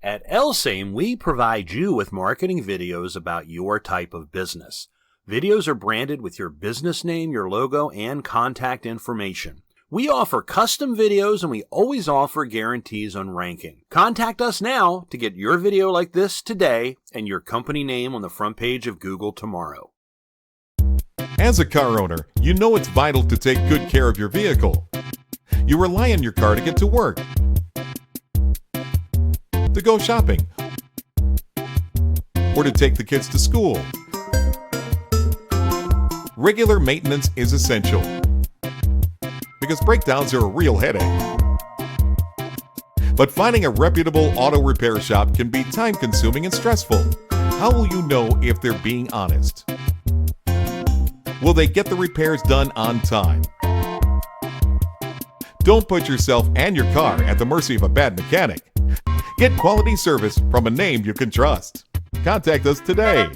At LSAME, we provide you with marketing videos about your type of business. Videos are branded with your business name, your logo, and contact information. We offer custom videos and we always offer guarantees on ranking. Contact us now to get your video like this today and your company name on the front page of Google tomorrow. As a car owner, you know it's vital to take good care of your vehicle. You rely on your car to get to work, to go shopping, or to take the kids to school. Regular maintenance is essential because breakdowns are a real headache. But finding a reputable auto repair shop can be time-consuming and stressful. How will you know if they're being honest? Will they get the repairs done on time? Don't put yourself and your car at the mercy of a bad mechanic. Get quality service from a name you can trust. Contact us today.